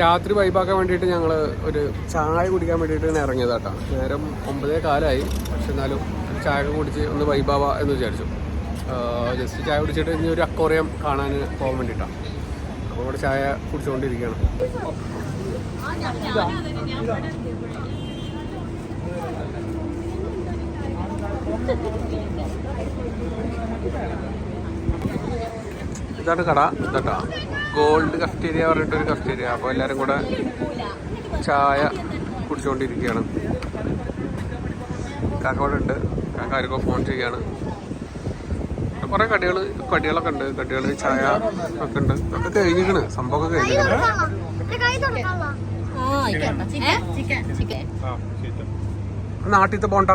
രാത്രി വൈബാക്കാൻ വേണ്ടിയിട്ട് ഞങ്ങൾ ഒരു ചായ കുടിക്കാൻ വേണ്ടിയിട്ട് ഇറങ്ങിയതാട്ടോ. നേരം 9:15 പക്ഷെ എന്നാലും ചായ കുടിച്ച് ഒന്ന് വൈബാവാ എന്ന് വിചാരിച്ചു. ജസ്റ്റ് ചായ കുടിച്ചിട്ട് ഇനി ഒരു അക്വേറിയം കാണാൻ പോകാൻ വേണ്ടിയിട്ടാണ്. അപ്പോൾ ഇവിടെ ചായ കുടിച്ചുകൊണ്ടിരിക്കുകയാണ്. ഇതാണ് കട. ഇതാട്ടാ ഗോൾഡ് കഫ്റ്റീരിയ പറഞ്ഞിട്ടൊരു കഫ്റ്റീരിയ. അപ്പോൾ എല്ലാവരും കൂടെ ചായ കുടിച്ചുകൊണ്ടിരിക്കുകയാണ്. കാക്ക അവിടെ ഉണ്ട്. കാക്ക ആർക്കോ ഫോൺ ചെയ്യാണ്. കുറേ കടികളൊക്കെ ഉണ്ട്. കടികൾ ചായ ഒക്കെ ഉണ്ട്. ഒക്കെ കഴിഞ്ഞിരിക്കണ്. സംഭവമൊക്കെ കഴിഞ്ഞിരിക്കണ്. നാട്ടിലത്തെ പോണ്ട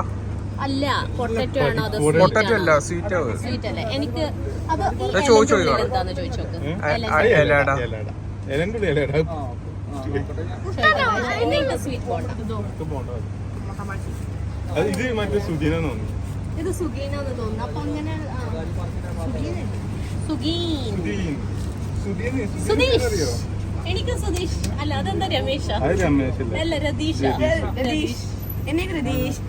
അല്ല, പൊട്ടറ്റോ ആണോ? പൊട്ടറ്റോ അല്ല, സ്വീറ്റ് ആവും. എനിക്ക് ചോദിച്ചോ ഇത് മറ്റേ സുധീന തോന്നുന്നു. ഇത് സുഗീനാന്ന് തോന്നുന്നു. അപ്പൊ അങ്ങനെ സുധീഷ്. എനിക്ക് സുധീഷ് അല്ല, അതെന്താ രമേശ? അല്ല, രതീഷ്. എന്നെ രതീഷ്.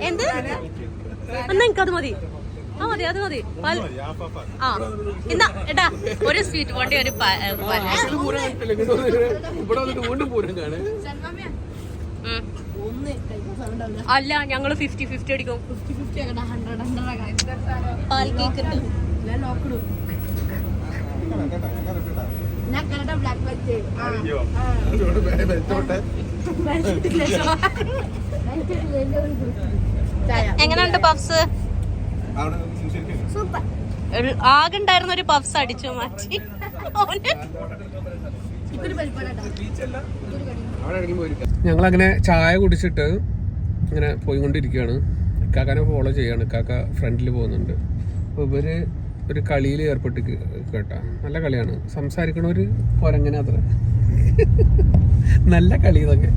എന്ത് എന്നാ എനിക്കത് മതി. മതി, അത് മതി. എന്നാ ഏട്ടാ ഒരു സ്വീറ്റ് പോണ്ടി ഒരു അല്ല, ഞങ്ങള് 50-50 അടിക്കും. പാൽ കേക്ക് ഉണ്ട്. എങ്ങനെയുണ്ട് പഫ്സ്? ആകെ ഉണ്ടായിരുന്ന ഒരു പഫ്സ് അടിച്ചു മാറ്റി. ഞങ്ങളങ്ങനെ ചായ കുടിച്ചിട്ട് ഇങ്ങനെ പോയിക്കൊണ്ടിരിക്കുകയാണ്. ഇക്കാക്കാനെ ഫോളോ ചെയ്യാണ്. ഇക്കാക്ക ഫ്രണ്ടിൽ പോകുന്നുണ്ട്. അപ്പോൾ ഇവര് ഒരു കളിയിൽ ഏർപ്പെട്ട് കേട്ടാ. നല്ല കളിയാണ്. സംസാരിക്കണവര് കൊരങ്ങനെ അത്ര നല്ല കളി ഇതൊക്കെ.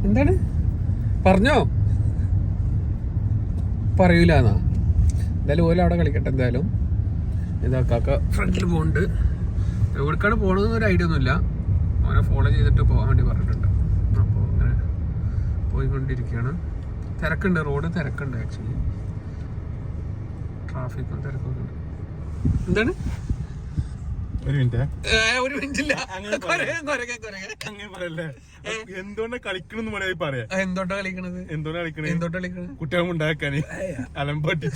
എന്താണ് പറഞ്ഞോ? പറയൂല എന്നാ. എന്തായാലും ഓല അവിടെ കളിക്കട്ടെ. എന്തായാലും ഇതാ കാക്ക ഫ്രണ്ടിൽ പോകുന്നുണ്ട്. എവിടേക്കാണ് പോകണമെന്ന് ഒരു ഐഡിയ ഒന്നുമില്ല. അവനെ ഫോളോ ചെയ്തിട്ട് പോകാൻ വേണ്ടി പറഞ്ഞിട്ടുണ്ട്. അപ്പോൾ അങ്ങനെ പോയിക്കൊണ്ടിരിക്കുകയാണ്. തിരക്കുണ്ട്, റോഡ് തിരക്കുണ്ട്. ആക്ച്വലി ട്രാഫിക്കും തിരക്കൊക്കെ ഉണ്ട്. എന്താണ്? ഒരു മിനിറ്റ്. എന്തുകൊണ്ടാ കളിക്കണെന്ന് പറയാ. എന്തോട്ടാ കളിക്കണത്? എന്തോട്ടാ കളിക്കണത്? കുട്ടികളും ഉണ്ടാക്കാന് അലമ്പാട്ടി.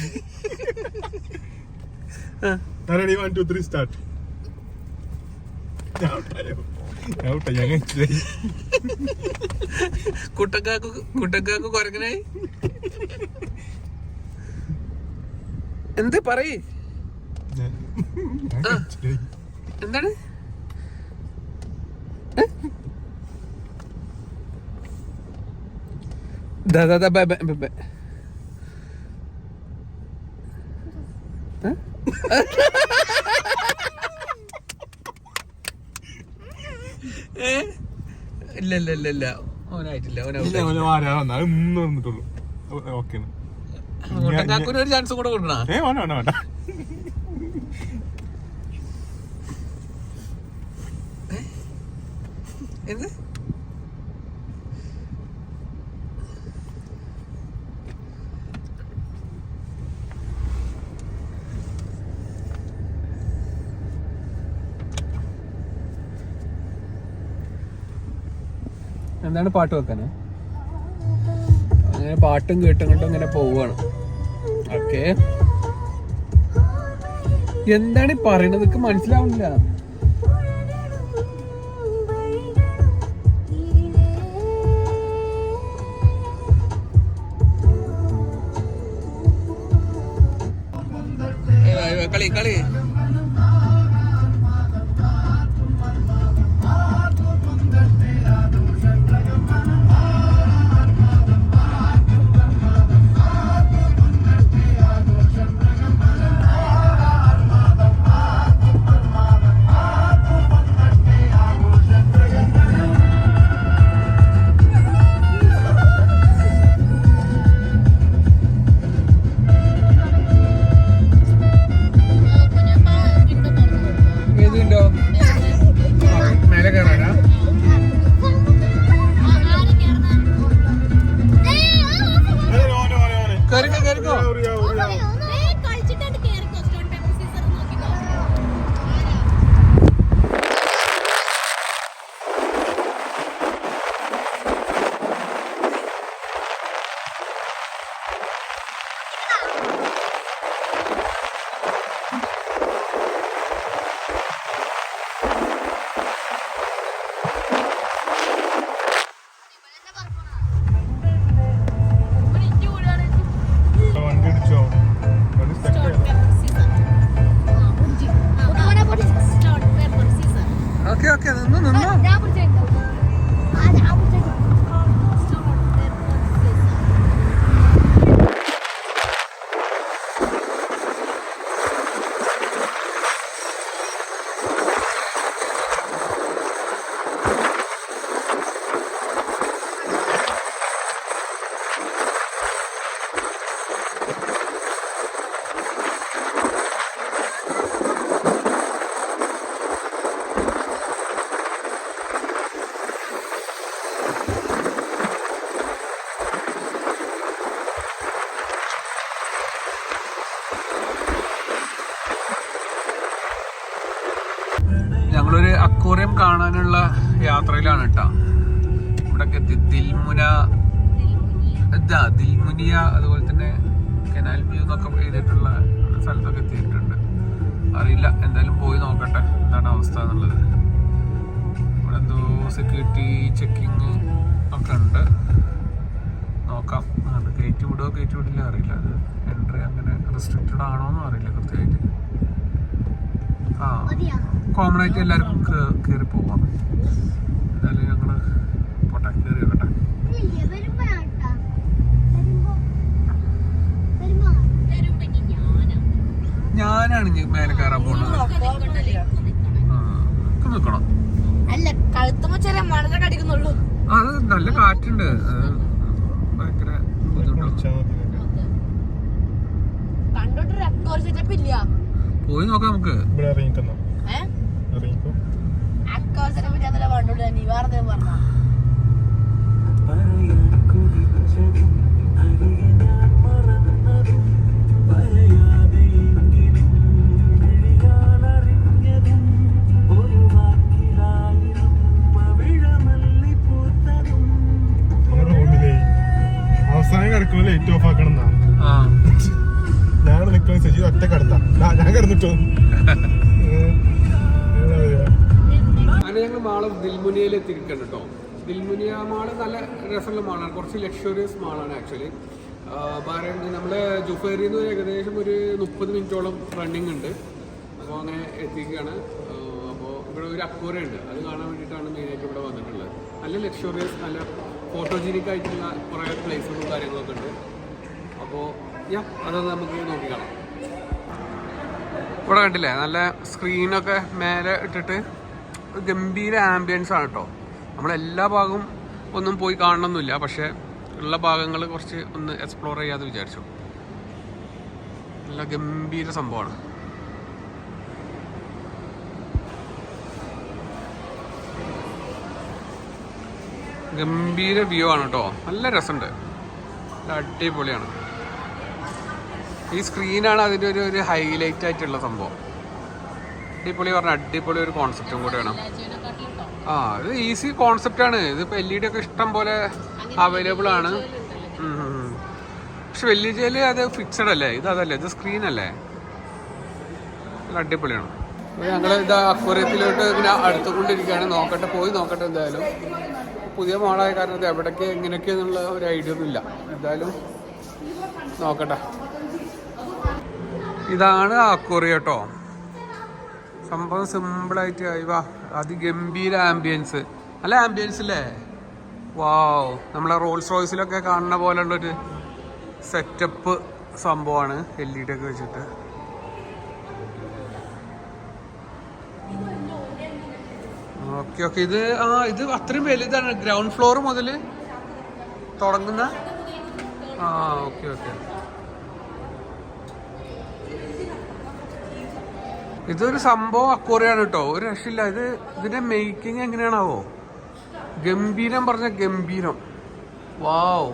1 2 3 സ്റ്റാർട്ട്. കുട്ടക്കാക്ക് കൊരങ്ങനായി. എന്ത് പറയ്? എന്താണ്? ഇല്ല ഓനായിട്ടില്ല. ഒരു ചാൻസ് കൂടെ കൊടുക്കണ. എന്ത്? എന്താണ് പാട്ട് വെക്കാന്? അങ്ങനെ പാട്ടും കേട്ടും കൊണ്ടും ഇങ്ങനെ പോവാണ്. ഓക്കെ, എന്താണ് ഈ പറയണത്? എനിക്ക് മനസ്സിലാവുന്നില്ല. കളി ഞങ്ങളൊരു അക്വേറിയം കാണാനുള്ള യാത്രയിലാണ് കേട്ടോ. ഇവിടൊക്കെ എത്തി. ദിൽമുനിയ അതുപോലെ തന്നെ കനാൽ വ്യൂ എന്നൊക്കെ എഴുതിയിട്ടുള്ള സ്ഥലത്തൊക്കെ എത്തിയിട്ടുണ്ട്. അറിയില്ല, എന്തായാലും പോയി നോക്കട്ടെ എന്താണ് അവസ്ഥ എന്നുള്ളത്. ഇവിടെ എന്തോ സെക്യൂരിറ്റി ചെക്കിങ് ഒക്കെ ഉണ്ട്, നോക്കാം. അത് കയറ്റി വിടുമോ കയറ്റി വിടില്ല അറിയില്ല. അത് എൻട്രി അങ്ങനെ റെസ്ട്രിക്റ്റഡ് ആണോന്നും അറിയില്ല കൃത്യമായിട്ട്. കോമൺ ആയിട്ട് എല്ലാവർക്കും കയറി പോവാം. എന്തായാലും ഞങ്ങള് പോട്ടെ, കയറി വെക്കട്ടെ. ഞാനാണ് ഇനി മേലെ കയറാൻ പോകുന്നത്. നിക്കണം. അല്ല, കഴുത്തുമ്പോ ചെറിയ മണല കടിക്കുന്നുള്ളൂ. അത് നല്ല കാറ്റുണ്ട്, ഭയങ്കര ബുദ്ധിമുട്ടാണ്. കണ്ടോട്ടൊരു അക്വാറിയം സെറ്റപ്പ് ഇല്ല. പോയി നോക്കാം നമുക്ക്. അക്വാറിയം സെറ്റപ്പ് ഇല്ലാത്തല്ല കണ്ടോട്ട് നീ വേറെ പറഞ്ഞ അവസാനം കിടക്കുമ്പോ ലൈറ്റ് ഓഫ് ആക്കണം എന്നാ ഞാൻ നിൽക്കുന്ന ശരി ഒറ്റ കിടത്താം. ഞാൻ കിടന്നിട്ടോ. അങ്ങനെ ഞങ്ങൾ മാള് ദിൽമുനിയയിൽ എത്തിയിരിക്കണം കേട്ടോ. ദിൽമുനിയ മാള് നല്ല രസമുള്ള മാളാണ്, കുറച്ച് ലക്ഷറിയസ് മാളാണ് ആക്ച്വലി. നമ്മളെ ജുഫേരിയിൽ നിന്ന് ഏകദേശം ഒരു 30 മിനിറ്റോളം റണ്ണിങ് ഉണ്ട്. അപ്പോൾ അങ്ങനെ എത്തിക്കുകയാണ്. അപ്പോൾ ഇവിടെ ഒരു അക്വേറിയം ഉണ്ട്, അത് കാണാൻ വേണ്ടിയിട്ടാണ് മെയിനായിട്ട് ഇവിടെ വന്നിട്ടുള്ളത്. നല്ല ലക്ഷറിയസ്, നല്ല ഫോട്ടോജീനിക് ആയിട്ടുള്ള കുറേ പ്ലേസുകളും കാര്യങ്ങളൊക്കെ ഉണ്ട്. അപ്പോൾ അതൊന്ന് നമുക്ക് നോക്കി കാണാം. ഇവിടെ കണ്ടില്ലേ, നല്ല സ്ക്രീനൊക്കെ മേലെ ഇട്ടിട്ട് ഗംഭീര ആംബിയൻസ് ആണ് കേട്ടോ. നമ്മളെല്ലാ ഭാഗവും ഒന്നും പോയി കാണണമെന്നില്ല, പക്ഷേ ഉള്ള ഭാഗങ്ങൾ കുറച്ച് ഒന്ന് എക്സ്പ്ലോർ ചെയ്യാമെന്ന് വിചാരിച്ചു. നല്ല ഗംഭീര സംഭവമാണ്. ഗംഭീര വ്യൂ ആണ് കേട്ടോ, നല്ല രസമുണ്ട്, നല്ല അടിപൊളിയാണ്. ഈ സ്ക്രീനാണ് അതിൻ്റെ ഒരു ഹൈലൈറ്റ് ആയിട്ടുള്ള സംഭവം. അടിപൊളി പറഞ്ഞാൽ അടിപൊളി ഒരു കോൺസെപ്റ്റും കൂടെയാണ്. ഇത് ഈസി കോൺസെപ്റ്റാണ്. ഇതിപ്പോൾ LED ഒക്കെ ഇഷ്ടം പോലെ അവൈലബിൾ ആണ്. പക്ഷെ LEDയിൽ അത് ഫിക്സഡ് അല്ലേ, അതല്ലേ, ഇത് സ്ക്രീൻ അല്ലേ. നല്ല അടിപൊളിയാണ്. ഞങ്ങൾ ഇത് അക്വേറിയത്തിലോട്ട് ഇങ്ങനെ അടുത്തുകൊണ്ടിരിക്കുകയാണ്. പോയി നോക്കട്ടെ. എന്തായാലും പുതിയ മോളായ കാരണം ഇത് എവിടേക്ക് എങ്ങനെയൊക്കെയെന്നുള്ള ഒരു ഐഡിയ ഒന്നുമില്ല. എന്തായാലും നോക്കട്ടെ. ഇതാണ് അക്വേറിയം കേട്ടോ. സംഭവം സിമ്പിളായിട്ട് വാ, അതിഗംഭീര ആംബിയൻസ്, നല്ല ആംബിയൻസ് അല്ലേ. വാവ്, നമ്മളെ റോൾസ് റോയ്സിലൊക്കെ കാണുന്ന പോലുള്ളൊരു സെറ്റപ്പ് സംഭവമാണ് LED ഒക്കെ വെച്ചിട്ട്. ഓക്കെ ഇത് അത്രയും വലുതാണ്. ഗ്രൗണ്ട് ഫ്ലോർ മുതൽ തുടങ്ങുന്ന. ഓക്കെ ഇതൊരു സംഭവം അക്വേറിയാണ് കേട്ടോ, ഒരു രക്ഷയില്ല. ഇതിന്റെ മേക്കിംഗ് എങ്ങനെയാണാവോ, ഗംഭീരം പറഞ്ഞ ഗംഭീരം. വാവ്,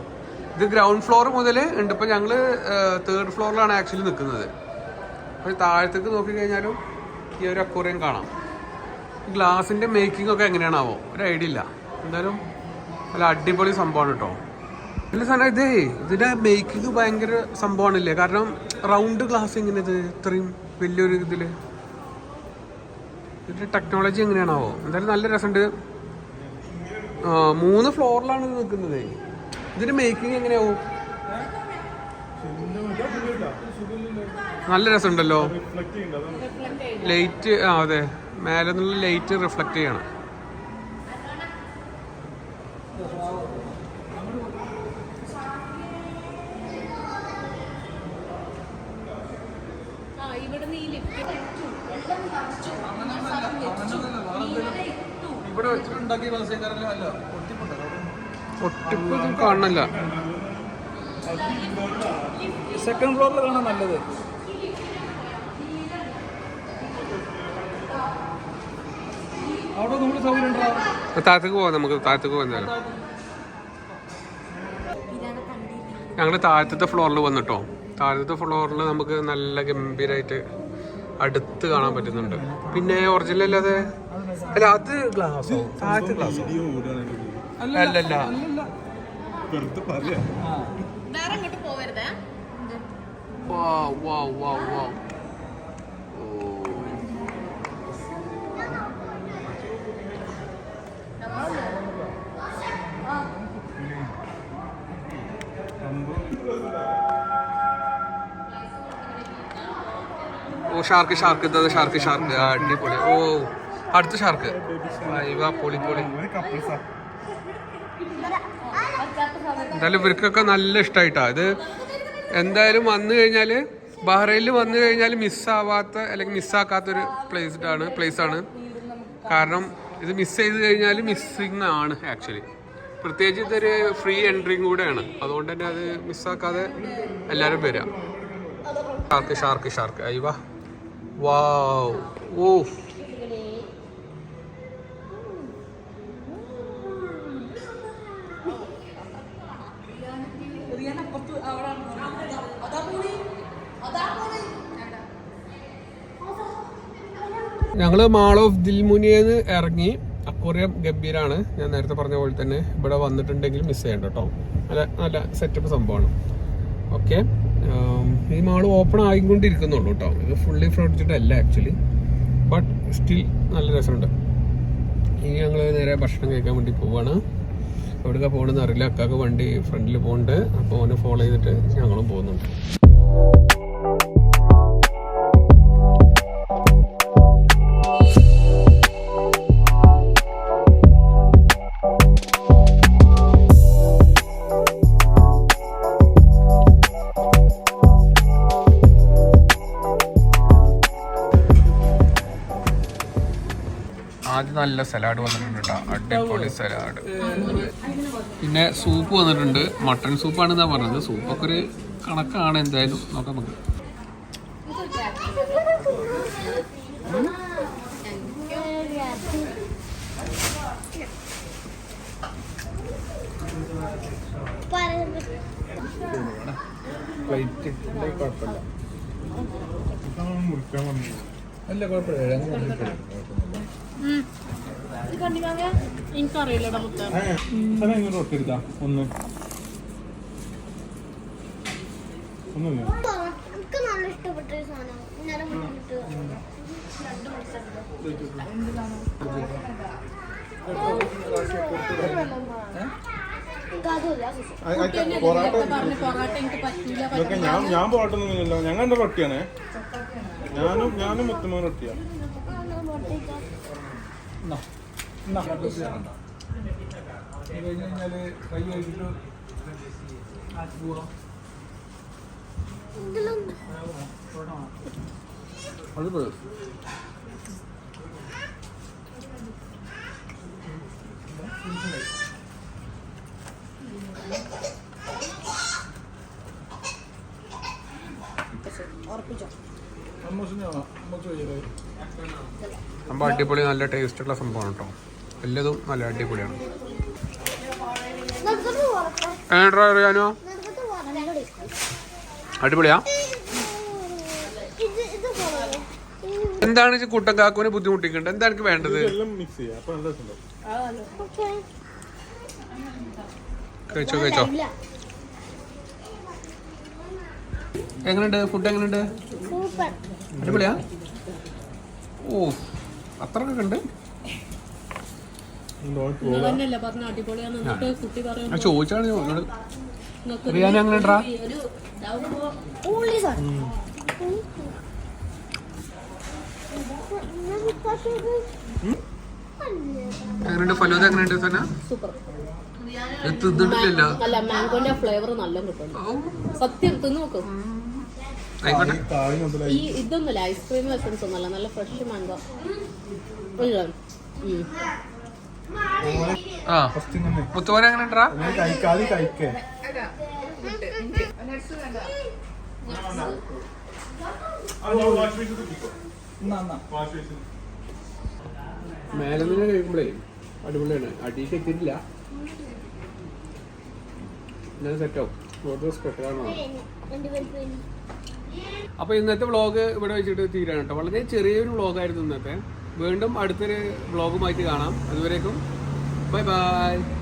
ഇത് ഗ്രൗണ്ട് ഫ്ലോർ മുതൽ ഉണ്ട്. ഇപ്പം ഞങ്ങൾ 3rd ഫ്ലോറിലാണ് ആക്ച്വലി നിൽക്കുന്നത്. അപ്പോൾ താഴത്തേക്ക് നോക്കിക്കഴിഞ്ഞാലും ഈ ഒരു അക്വേറിയം കാണാം. ഗ്ലാസിൻ്റെ മേക്കിംഗ് ഒക്കെ എങ്ങനെയാണാവോ, ഒരു ഐഡിയ ഇല്ല. എന്തായാലും നല്ല അടിപൊളി സംഭവമാണ് കേട്ടോ. അല്ല സാധനം ഇതിൻ്റെ മേക്കിംഗ് ഭയങ്കര സംഭവമാണില്ലേ. കാരണം റൗണ്ട് ഗ്ലാസ് എങ്ങനെ ഇത് ഇത്രയും വലിയൊരു ഇതിൽ, ഇതിൻ്റെ ടെക്നോളജി എങ്ങനെയാണാവോ. എന്തായാലും നല്ല രസമുണ്ട്. 3 ഫ്ലോറിലാണ് ഇത് നിൽക്കുന്നത്. ഇതിൻ്റെ മേക്കിംഗ് എങ്ങനെയാവും, നല്ല രസമുണ്ടല്ലോ. ലൈറ്റ്, അതെ, മേലെ നിന്നുള്ള ലൈറ്റ് റിഫ്ലക്റ്റ് ചെയ്യണം. ഇവിടെ വെച്ചിട്ടുണ്ടാക്കിയ ഒട്ടിപ്പ് കാണണല്ല. സെക്കൻഡ് ഫ്ലോറിൽ കാണാൻ നല്ലത്. അവിടെ നമ്മൾ സൗകര്യം ഉണ്ടോ? താഴത്തേക്ക് പോവാം, നമുക്ക് താഴത്തേക്ക് പോകാൻ. എന്തായാലും ഞങ്ങൾ താഴത്തെ ഫ്ലോറിൽ വന്നിട്ടോ. താഴത്തെ ഫ്ലോറിൽ നമുക്ക് നല്ല ഗംഭീരമായിട്ട് അടുത്ത് കാണാൻ പറ്റുന്നുണ്ട്. പിന്നെ ഒറിജിനൽ അല്ലാതെ അല്ല അത് ഗ്ലാസോ താഴത്തെ ഗ്ലാസോ അല്ലല്ല വേറെ അങ്ങോട്ട് പോവരുതേ. ഓ ഷാർക്ക് ഷാർക്ക് ഇതാ ഷാർക്ക് ഷാർക്ക് അടിപൊളി. ഓ അടുത്ത ഷാർക്ക് പൊളി പൊളി. എന്തായാലും ഇവർക്കൊക്കെ നല്ല ഇഷ്ടമായിട്ടാ ഇത്. എന്തായാലും വന്നു കഴിഞ്ഞാൽ ബഹ്റൈനിൽ വന്നു കഴിഞ്ഞാൽ മിസ്സാവാത്ത അല്ലെങ്കിൽ മിസ്സാക്കാത്തൊരു പ്ലേസ് ആണ്. കാരണം ഇത് മിസ് ചെയ്ത് കഴിഞ്ഞാൽ മിസ്സിങ് ആണ് ആക്ച്വലി. പ്രത്യേകിച്ച് ഇതൊരു ഫ്രീ എൻട്രിയും കൂടെയാണ്. അതുകൊണ്ട് തന്നെ അത് മിസ്സാക്കാതെ എല്ലാവരും വരാം. ഷാർക്ക് ഷാർക്ക് ഷാർക്ക് അയ്യവാ വാവ്. ഓ ഞങ്ങള് മാൾ ഓഫ് ദിൽമുനിയെന്ന് ഇറങ്ങി. അക്വേറിയം ഗംഭീരാണ്. ഞാൻ നേരത്തെ പറഞ്ഞ പോലെ തന്നെ ഇവിടെ വന്നിട്ടുണ്ടെങ്കിൽ മിസ് ചെയ്യണ്ട കേട്ടോ. നല്ല നല്ല സെറ്റപ്പ് സംഭവമാണ്. ഓക്കെ, ഈ മാൾ ഓപ്പൺ ആയിക്കൊണ്ടിരിക്കുന്നുള്ളൂ കേട്ടോ. ഇത് ഫുള്ളി ഫ്ലോഡ്ജിഡ് അല്ല ആക്ച്വലി, ബട്ട് സ്റ്റിൽ നല്ല രസമുണ്ട്. ഇനി ഞങ്ങൾ നേരെ ഭക്ഷണം കഴിക്കാൻ വേണ്ടി പോവാണ്. എവിടെയൊക്കെ പോകണമെന്ന് അറിയില്ല. അക്കാക്ക് വണ്ടി ഫ്രണ്ടിൽ പോകുന്നുണ്ട്. അപ്പോൾ അവനെ ഫോളോ ചെയ്തിട്ട് ഞങ്ങളും പോകുന്നുണ്ട്. ആദ്യം നല്ല സലാഡ് വന്നിട്ടുണ്ട് കേട്ടോ. അടിപൊളി സലാഡ്. പിന്നെ സൂപ്പ് വന്നിട്ടുണ്ട്. മട്ടൺ സൂപ്പാണെന്നാ പറഞ്ഞത്. സൂപ്പൊക്കെ ഒരു കണക്കാണ്. എന്തായാലും നോക്കാം നമുക്ക്. അല്ല കുഴപ്പമില്ല. എനിക്കറിയില്ലടാ ഒട്ടിരുത്താ ഒന്ന് ഒന്നുമില്ല. എനിക്ക് നല്ല ഇഷ്ടപ്പെട്ടൊരു സാധനം ഇന്നലെ മുന്നിട്ട് ഞാൻ പോട്ടൊന്നുമില്ലല്ലോ. ഞങ്ങളുടെ റൊട്ടിയാണ്. ഞാനും മുത്തുമോ റൊട്ടിയാണ്. സംഭവം അടിപൊളി. നല്ല ടേസ്റ്റുള്ള സംഭവമാണ് കേട്ടോ. എല്ലാതും നല്ല അടിപൊളിയാണ്. അറിയാനോ അടിപൊളിയാ. എന്താണ് കൂട്ടം കാക്കുവിനെ ബുദ്ധിമുട്ടിക്കണ്ട? എന്താ എനിക്ക് വേണ്ടത്? കഴിച്ചോ കഴിച്ചോ. എങ്ങനെയുണ്ട് ഫുഡ്? എങ്ങനെയുണ്ട്? അടിപൊളിയാ. ഓ അത്രക്കൊക്കെ ഉണ്ട്. ചോദിച്ചാണ് റിയാൻ എങ്ങനെയുണ്ടാ? എങ്ങനെയുണ്ട് ഫലൂദ? എങ്ങനെയുണ്ട് തന്നെ? തിന്നിട്ടില്ലല്ലോ. അല്ല മാംഗോന്റെ ഫ്ലേവർ നല്ല കിട്ടും. സത്യം തിന്നു നോക്കും. ഈ ഇതൊന്നുമല്ല ഐസ്ക്രീം എസൻസ് ഒന്നല്ല, നല്ല ഫ്രഷ് മാംഗോ. മുത്തുപോലെ എങ്ങനെ ഉണ്ടാ? മേലെ നിന്ന് കഴിക്കുമ്പോഴേ അടിപൊളിയാണ്. അടിക്ക് എത്തിയിട്ടില്ല. സെറ്റാവും. സ്പെഷ്യലാണ്. അപ്പോൾ ഇന്നത്തെ വ്ളോഗ് ഇവിടെ വെച്ചിട്ട് തീരാണ് കേട്ടോ. വളരെ ചെറിയൊരു വ്ളോഗായിരുന്നു ഇന്നത്തെ. വീണ്ടും അടുത്തൊരു വ്ളോഗുമായിട്ട് കാണാം. അതുവരേക്കും ബൈ ബൈ.